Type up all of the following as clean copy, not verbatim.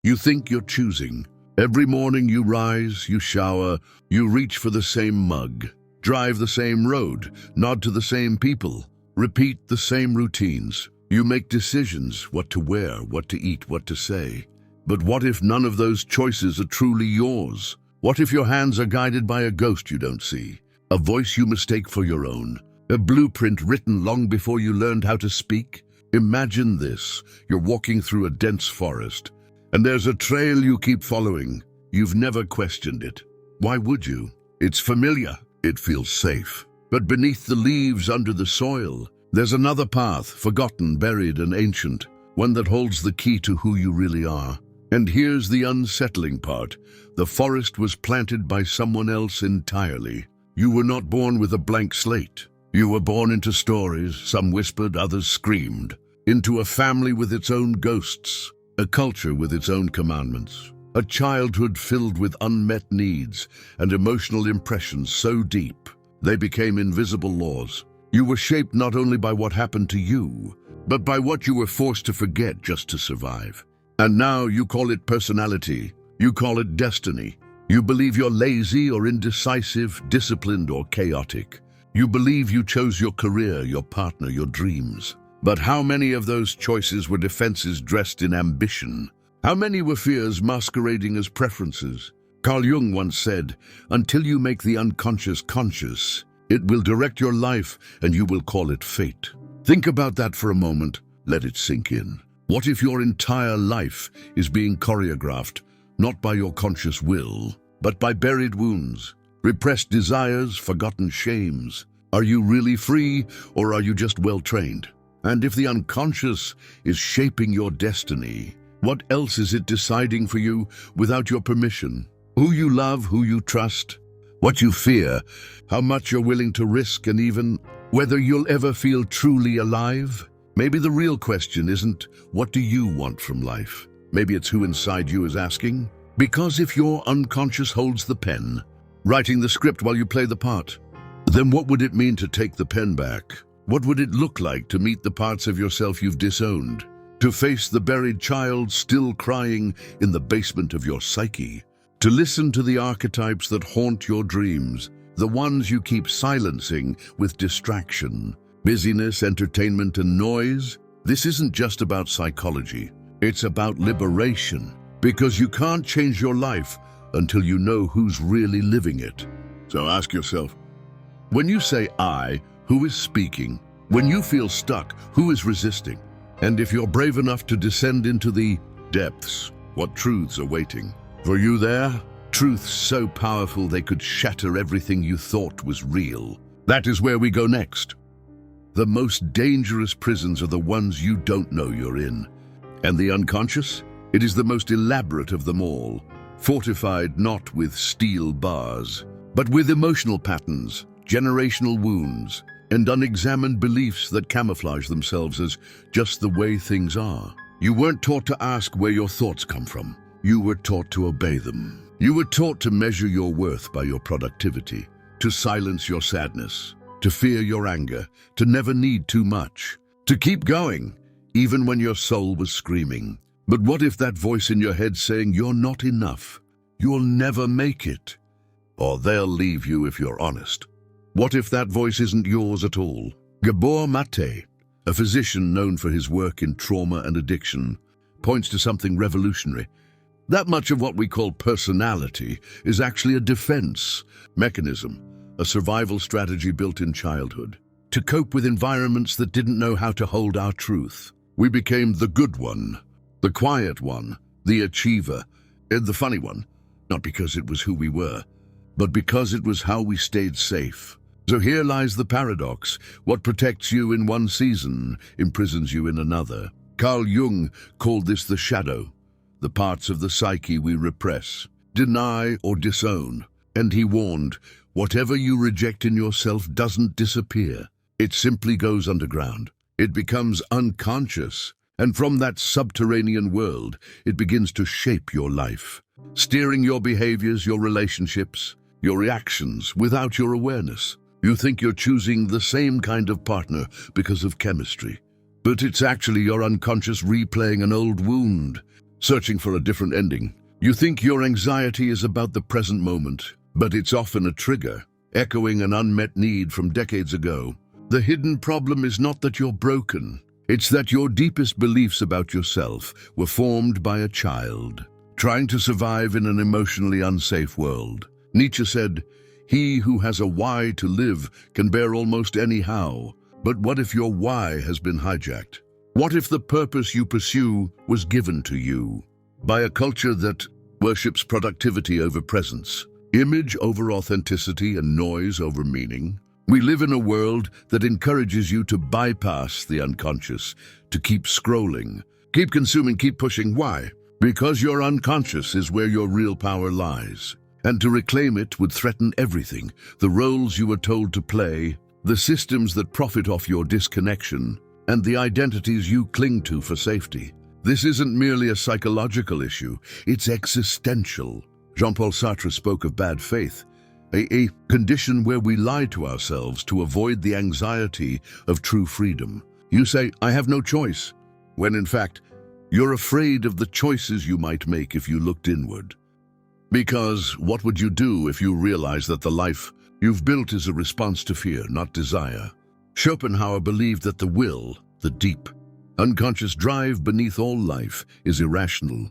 You think you're choosing. Every morning you rise, you shower, you reach for the same mug, drive the same road, nod to the same people, repeat the same routines. You make decisions, what to wear, what to eat, what to say. But what if none of those choices are truly yours? What if your hands are guided by a ghost you don't see, a voice you mistake for your own, a blueprint written long before you learned how to speak? Imagine this. You're walking through a dense forest, and there's a trail you keep following. You've never questioned it. Why would you? It's familiar. It feels safe. But beneath the leaves, under the soil, there's another path, forgotten, buried, and ancient, one that holds the key to who you really are. And here's the unsettling part. The forest was planted by someone else entirely. You were not born with a blank slate. You were born into stories, some whispered, others screamed, into a family with its own ghosts, a culture with its own commandments, a childhood filled with unmet needs and emotional impressions so deep they became invisible laws. You were shaped not only by what happened to you, but by what you were forced to forget just to survive. And now you call it personality. You call it destiny. You believe you're lazy or indecisive, disciplined or chaotic. You believe you chose your career, your partner, your dreams. But how many of those choices were defenses dressed in ambition? How many were fears masquerading as preferences? Carl Jung once said, "Until you make the unconscious conscious, it will direct your life and you will call it fate." Think about that for a moment. Let it sink in. What if your entire life is being choreographed, not by your conscious will, but by buried wounds, repressed desires, forgotten shames? Are you really free, or are you just well-trained? And if the unconscious is shaping your destiny, what else is it deciding for you without your permission? Who you love, who you trust, what you fear, how much you're willing to risk, and even whether you'll ever feel truly alive? Maybe the real question isn't, what do you want from life? Maybe it's who inside you is asking. Because if your unconscious holds the pen, writing the script while you play the part, then what would it mean to take the pen back? What would it look like to meet the parts of yourself you've disowned? To face the buried child still crying in the basement of your psyche? To listen to the archetypes that haunt your dreams, the ones you keep silencing with distraction, busyness, entertainment, and noise? This isn't just about psychology. It's about liberation, because you can't change your life until you know who's really living it. So ask yourself, when you say I, who is speaking? When you feel stuck, who is resisting? And if you're brave enough to descend into the depths, what truths are waiting for you there? Truths so powerful they could shatter everything you thought was real. That is where we go next. The most dangerous prisons are the ones you don't know you're in. And the unconscious? It is the most elaborate of them all, fortified not with steel bars, but with emotional patterns, generational wounds, and unexamined beliefs that camouflage themselves as just the way things are. You weren't taught to ask where your thoughts come from. You were taught to obey them. You were taught to measure your worth by your productivity, to silence your sadness, to fear your anger, to never need too much, to keep going, even when your soul was screaming. But what if that voice in your head saying you're not enough, you'll never make it, or they'll leave you if you're honest? What if that voice isn't yours at all? Gabor Mate, a physician known for his work in trauma and addiction, points to something revolutionary. That much of what we call personality is actually a defense mechanism, a survival strategy built in childhood. To cope with environments that didn't know how to hold our truth, we became the good one, the quiet one, the achiever, and the funny one, not because it was who we were, but because it was how we stayed safe. So here lies the paradox. What protects you in one season imprisons you in another. Carl Jung called this the shadow, the parts of the psyche we repress, deny, or disown. And he warned, whatever you reject in yourself doesn't disappear. It simply goes underground. It becomes unconscious. And from that subterranean world, it begins to shape your life, steering your behaviors, your relationships, your reactions without your awareness. You think you're choosing the same kind of partner because of chemistry, but it's actually your unconscious replaying an old wound. searching for a different ending. You think your anxiety is about the present moment, but it's often a trigger, echoing an unmet need from decades ago. The hidden problem is not that you're broken. It's that your deepest beliefs about yourself were formed by a child, trying to survive in an emotionally unsafe world. Nietzsche said, "He who has a why to live can bear almost any how." But what if your why has been hijacked? What if the purpose you pursue was given to you by a culture that worships productivity over presence, image over authenticity, and noise over meaning? We live in a world that encourages you to bypass the unconscious, to keep scrolling, keep consuming, keep pushing. Why? Because your unconscious is where your real power lies. And to reclaim it would threaten everything: the roles you were told to play, the systems that profit off your disconnection, and the identities you cling to for safety. This isn't merely a psychological issue, it's existential. Jean-Paul Sartre spoke of bad faith, a condition where we lie to ourselves to avoid the anxiety of true freedom. You say, "I have no choice," when in fact, you're afraid of the choices you might make if you looked inward. Because what would you do if you realized that the life you've built is a response to fear, not desire? Schopenhauer believed that the will, the deep, unconscious drive beneath all life, is irrational,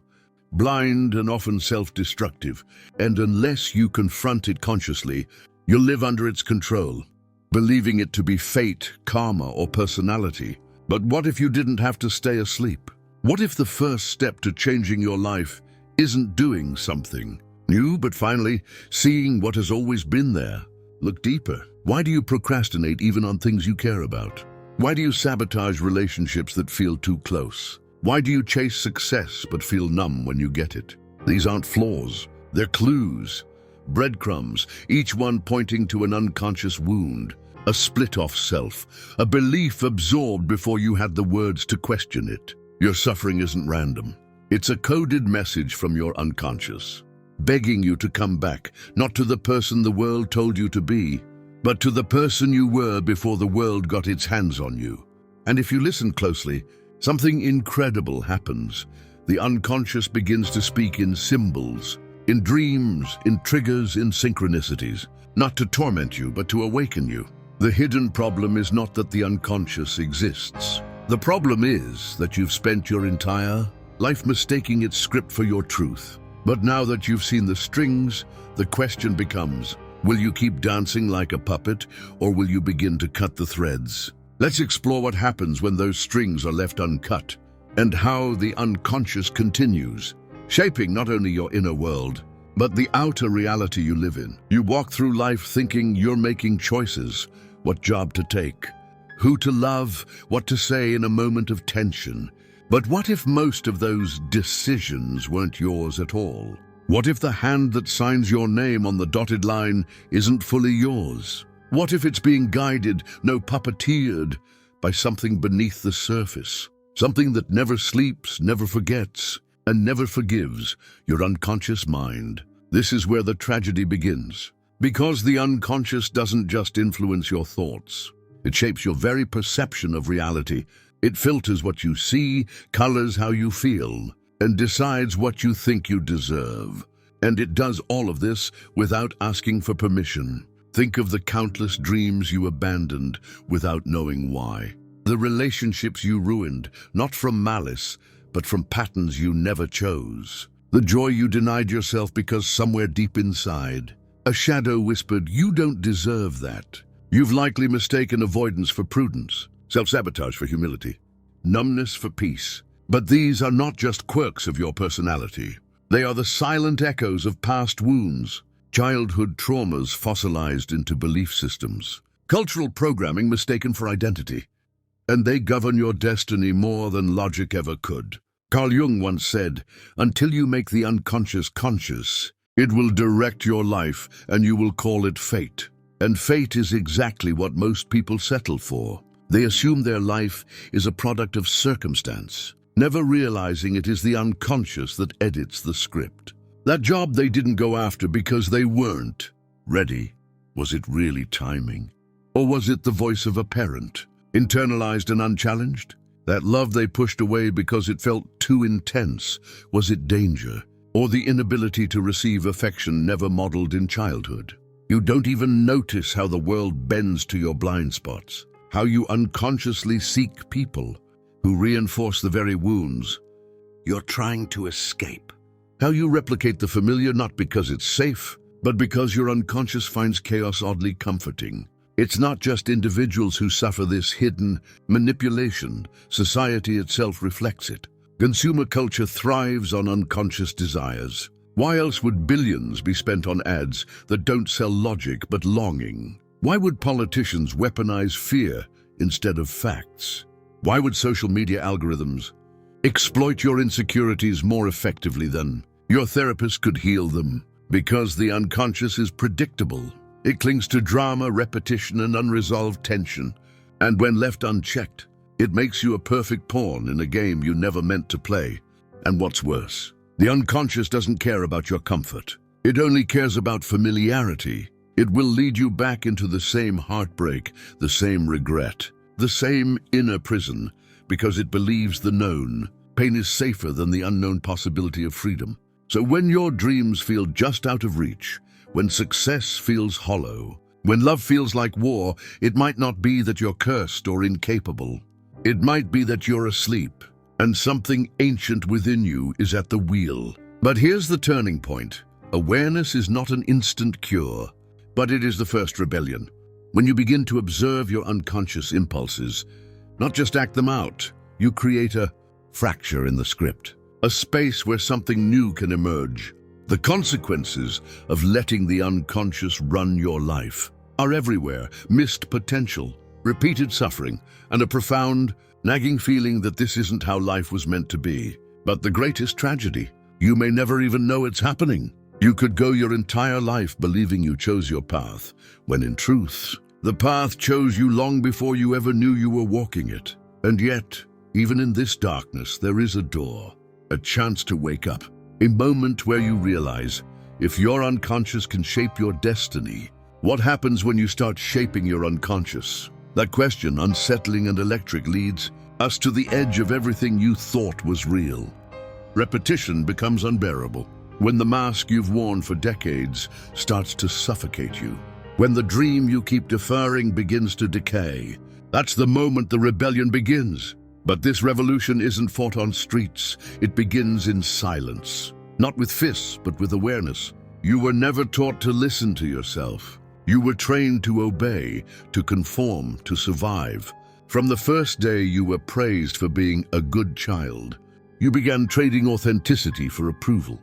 blind, and often self-destructive, and unless you confront it consciously, you'll live under its control, believing it to be fate, karma, or personality. But what if you didn't have to stay asleep? What if the first step to changing your life isn't doing something new, but finally seeing what has always been there? Look deeper. Why do you procrastinate even on things you care about? Why do you sabotage relationships that feel too close? Why do you chase success but feel numb when you get it? These aren't flaws, they're clues, breadcrumbs, each one pointing to an unconscious wound, a split-off self, a belief absorbed before you had the words to question it. Your suffering isn't random. It's a coded message from your unconscious, begging you to come back, not to the person the world told you to be, but to the person you were before the world got its hands on you. And if you listen closely, something incredible happens. The unconscious begins to speak in symbols, in dreams, in triggers, in synchronicities, not to torment you, but to awaken you. The hidden problem is not that the unconscious exists. The problem is that you've spent your entire life mistaking its script for your truth. But now that you've seen the strings, the question becomes, will you keep dancing like a puppet, or will you begin to cut the threads? Let's explore what happens when those strings are left uncut, and how the unconscious continues, shaping not only your inner world, but the outer reality you live in. You walk through life thinking you're making choices, what job to take, who to love, what to say in a moment of tension. But what if most of those decisions weren't yours at all? What if the hand that signs your name on the dotted line isn't fully yours? What if it's being guided, no puppeteered, by something beneath the surface? Something that never sleeps, never forgets, and never forgives, your unconscious mind. This is where the tragedy begins. Because the unconscious doesn't just influence your thoughts. It shapes your very perception of reality. It filters what you see, colors how you feel, and decides what you think you deserve. And it does all of this without asking for permission. Think of the countless dreams you abandoned without knowing why. The relationships you ruined, not from malice, but from patterns you never chose. The joy you denied yourself because somewhere deep inside, a shadow whispered, "You don't deserve that." You've likely mistaken avoidance for prudence, self-sabotage for humility, numbness for peace. But these are not just quirks of your personality. They are the silent echoes of past wounds, childhood traumas fossilized into belief systems, cultural programming mistaken for identity. And they govern your destiny more than logic ever could. Carl Jung once said, "Until you make the unconscious conscious, it will direct your life and you will call it fate." And fate is exactly what most people settle for. They assume their life is a product of circumstance, never realizing it is the unconscious that edits the script. That job they didn't go after because they weren't ready. Was it really timing? Or was it the voice of a parent, internalized and unchallenged? That love they pushed away because it felt too intense. Was it danger? Or the inability to receive affection never modeled in childhood? You don't even notice how the world bends to your blind spots, how you unconsciously seek people who reinforce the very wounds you're trying to escape. How you replicate the familiar not because it's safe, but because your unconscious finds chaos oddly comforting. It's not just individuals who suffer this hidden manipulation. Society itself reflects it. Consumer culture thrives on unconscious desires. Why else would billions be spent on ads that don't sell logic but longing? Why would politicians weaponize fear instead of facts? Why would social media algorithms exploit your insecurities more effectively than your therapist could heal them? Because the unconscious is predictable. It clings to drama, repetition, and unresolved tension. And when left unchecked, it makes you a perfect pawn in a game you never meant to play. And what's worse, the unconscious doesn't care about your comfort. It only cares about familiarity. It will lead you back into the same heartbreak, the same regret, the same inner prison, because it believes the known. Pain is safer than the unknown possibility of freedom. So when your dreams feel just out of reach, when success feels hollow, when love feels like war, it might not be that you're cursed or incapable. It might be that you're asleep, and something ancient within you is at the wheel. But here's the turning point. Awareness is not an instant cure, but it is the first rebellion. When you begin to observe your unconscious impulses, not just act them out, you create a fracture in the script, a space where something new can emerge. The consequences of letting the unconscious run your life are everywhere: missed potential, repeated suffering, and a profound, nagging feeling that this isn't how life was meant to be. But the greatest tragedy, you may never even know it's happening. You could go your entire life believing you chose your path, when in truth, the path chose you long before you ever knew you were walking it. And yet, even in this darkness, there is a door, a chance to wake up, a moment where you realize, if your unconscious can shape your destiny, what happens when you start shaping your unconscious? That question, unsettling and electric, leads us to the edge of everything you thought was real. Repetition becomes unbearable. When the mask you've worn for decades starts to suffocate you, when the dream you keep deferring begins to decay, that's the moment the rebellion begins. But this revolution isn't fought on streets. It begins in silence. Not with fists, but with awareness. You were never taught to listen to yourself. You were trained to obey, to conform, to survive. From the first day you were praised for being a good child, you began trading authenticity for approval.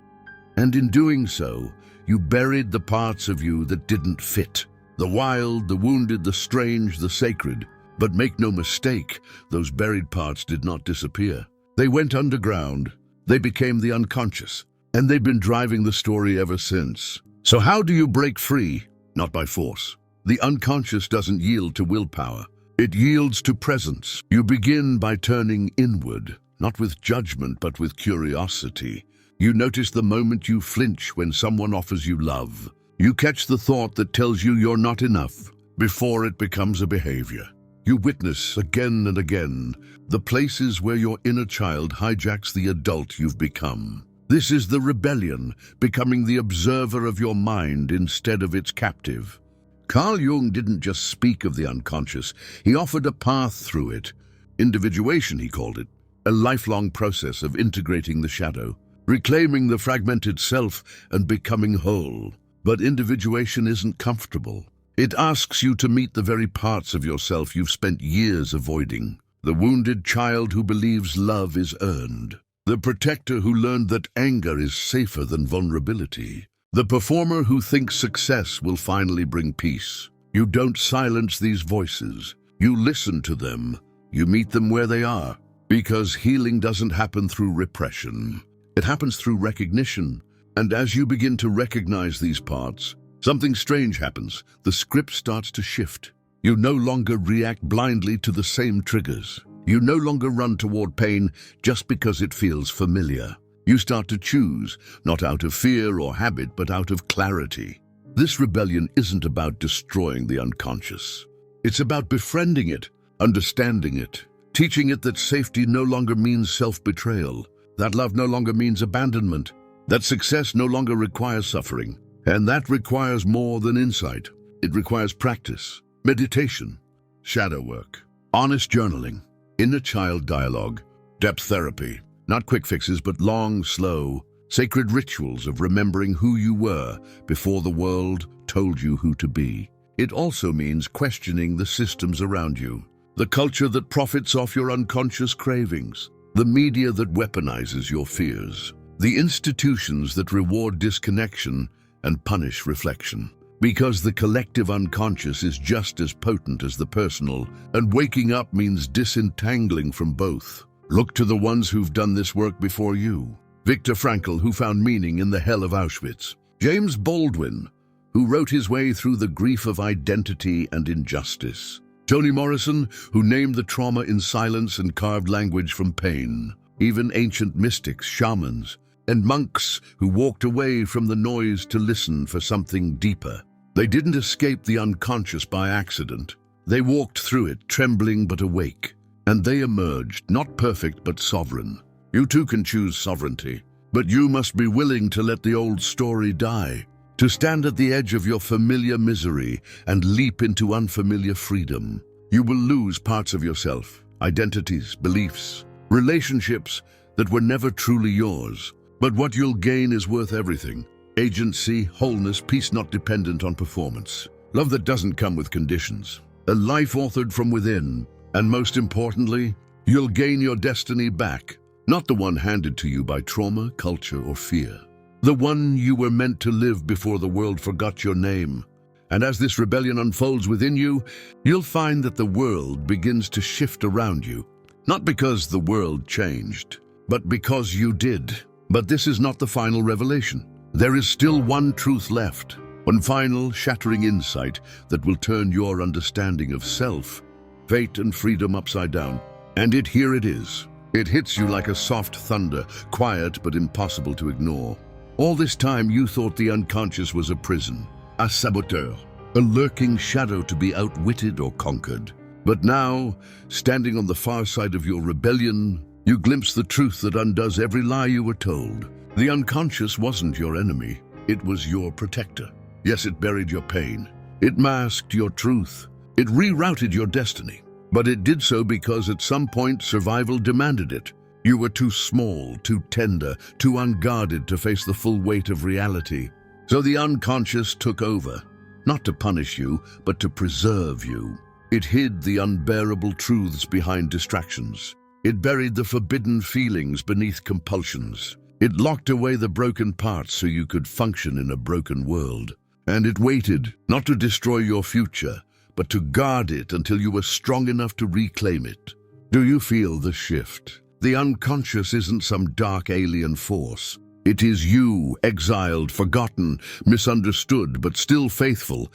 And in doing so, you buried the parts of you that didn't fit. The wild, the wounded, the strange, the sacred. But make no mistake, those buried parts did not disappear. They went underground. They became the unconscious. And they've been driving the story ever since. So how do you break free? Not by force. The unconscious doesn't yield to willpower. It yields to presence. You begin by turning inward, not with judgment, but with curiosity. You notice the moment you flinch when someone offers you love. You catch the thought that tells you you're not enough before it becomes a behavior. You witness again and again the places where your inner child hijacks the adult you've become. This is the rebellion, becoming the observer of your mind instead of its captive. Carl Jung didn't just speak of the unconscious, he offered a path through it. Individuation, he called it, a lifelong process of integrating the shadow, reclaiming the fragmented self and becoming whole. But individuation isn't comfortable. It asks you to meet the very parts of yourself you've spent years avoiding. The wounded child who believes love is earned. The protector who learned that anger is safer than vulnerability. The performer who thinks success will finally bring peace. You don't silence these voices. You listen to them. You meet them where they are. Because healing doesn't happen through repression. It happens through recognition. And as you begin to recognize these parts, something strange happens. The script starts to shift. You no longer react blindly to the same triggers. You no longer run toward pain just because it feels familiar. You start to choose, not out of fear or habit, but out of clarity. This rebellion isn't about destroying the unconscious. It's about befriending it, understanding it, teaching it that safety no longer means self-betrayal, that love no longer means abandonment, that success no longer requires suffering. And that requires more than insight. It requires practice, meditation, shadow work, honest journaling, inner child dialogue, depth therapy. Not quick fixes, but long, slow, sacred rituals of remembering who you were before the world told you who to be. It also means questioning the systems around you, the culture that profits off your unconscious cravings, the media that weaponizes your fears, the institutions that reward disconnection and punish reflection. Because the collective unconscious is just as potent as the personal, and waking up means disentangling from both. Look to the ones who've done this work before you. Viktor Frankl, who found meaning in the hell of Auschwitz. James Baldwin, who wrote his way through the grief of identity and injustice. Toni Morrison, who named the trauma in silence and carved language from pain. Even ancient mystics, shamans, and monks who walked away from the noise to listen for something deeper. They didn't escape the unconscious by accident. They walked through it, trembling but awake. And they emerged, not perfect but sovereign. You too can choose sovereignty, but you must be willing to let the old story die, to stand at the edge of your familiar misery and leap into unfamiliar freedom. You will lose parts of yourself, identities, beliefs, relationships that were never truly yours. But what you'll gain is worth everything. Agency, wholeness, peace not dependent on performance. Love that doesn't come with conditions. A life authored from within. And most importantly, you'll gain your destiny back. Not the one handed to you by trauma, culture, or fear. The one you were meant to live before the world forgot your name. And as this rebellion unfolds within you, you'll find that the world begins to shift around you. Not because the world changed, but because you did. But this is not the final revelation. There is still one truth left, one final, shattering insight that will turn your understanding of self, fate, and freedom upside down. And here it is. It hits you like a soft thunder, quiet but impossible to ignore. All this time you thought the unconscious was a prison, a saboteur, a lurking shadow to be outwitted or conquered. But now, standing on the far side of your rebellion, you glimpse the truth that undoes every lie you were told. The unconscious wasn't your enemy, it was your protector. Yes, it buried your pain. It masked your truth. It rerouted your destiny. But it did so because at some point survival demanded it. You were too small, too tender, too unguarded to face the full weight of reality. So the unconscious took over, not to punish you, but to preserve you. It hid the unbearable truths behind distractions. It buried the forbidden feelings beneath compulsions. It locked away the broken parts so you could function in a broken world. And it waited, not to destroy your future, but to guard it until you were strong enough to reclaim it. Do you feel the shift? The unconscious isn't some dark alien force. It is you, exiled, forgotten, misunderstood, but still faithful,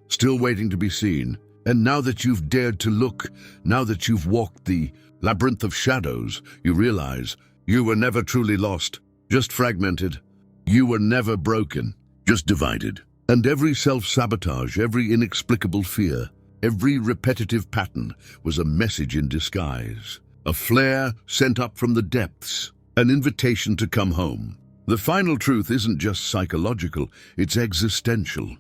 still waiting to be seen. And now that you've dared to look, now that you've walked the labyrinth of shadows, you realize you were never truly lost, just fragmented. You were never broken, just divided. And every self-sabotage, every inexplicable fear, every repetitive pattern was a message in disguise. A flare sent up from the depths, an invitation to come home. The final truth isn't just psychological, it's existential.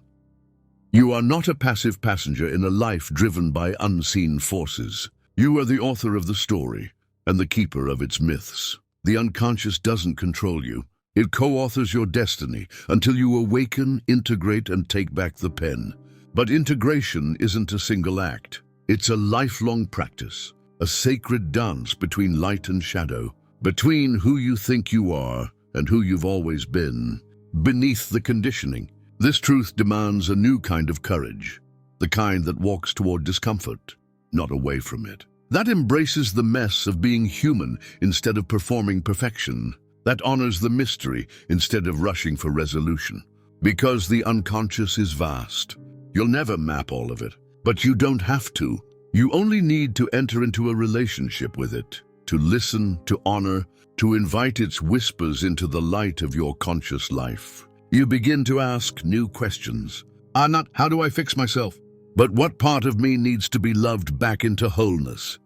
You are not a passive passenger in a life driven by unseen forces. You are the author of the story and the keeper of its myths. The unconscious doesn't control you. It co-authors your destiny until you awaken, integrate, and take back the pen. But integration isn't a single act. It's a lifelong practice, a sacred dance between light and shadow, between who you think you are and who you've always been, beneath the conditioning. This truth demands a new kind of courage, the kind that walks toward discomfort, not away from it. That embraces the mess of being human instead of performing perfection. That honors the mystery instead of rushing for resolution. Because the unconscious is vast. You'll never map all of it, but you don't have to. You only need to enter into a relationship with it, to listen, to honor, to invite its whispers into the light of your conscious life. You begin to ask new questions. Not, how do I fix myself? But what part of me needs to be loved back into wholeness?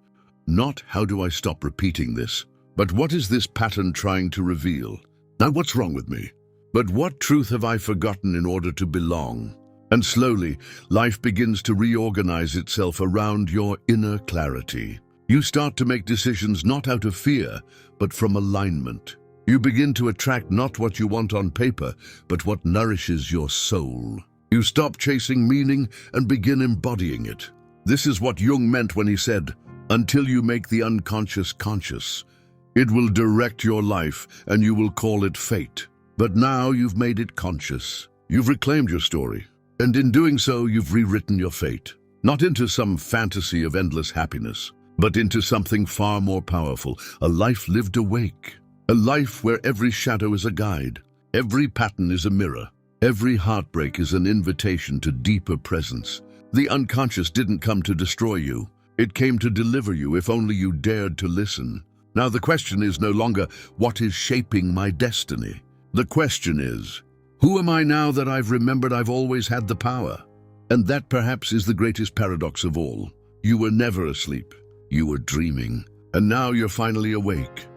Not how do I stop repeating this, but what is this pattern trying to reveal? Now what's wrong with me? But what truth have I forgotten in order to belong? And slowly, life begins to reorganize itself around your inner clarity. You start to make decisions not out of fear, but from alignment. You begin to attract not what you want on paper, but what nourishes your soul. You stop chasing meaning and begin embodying it. This is what Jung meant when he said, "Until you make the unconscious conscious, it will direct your life and you will call it fate." But now you've made it conscious. You've reclaimed your story. And in doing so, you've rewritten your fate. Not into some fantasy of endless happiness, but into something far more powerful, a life lived awake. A life where every shadow is a guide, every pattern is a mirror, every heartbreak is an invitation to deeper presence. The unconscious didn't come to destroy you. It came to deliver you if only you dared to listen. Now the question is no longer, what is shaping my destiny? The question is, who am I now that I've remembered I've always had the power? And that perhaps is the greatest paradox of all. You were never asleep. You were dreaming. And now you're finally awake.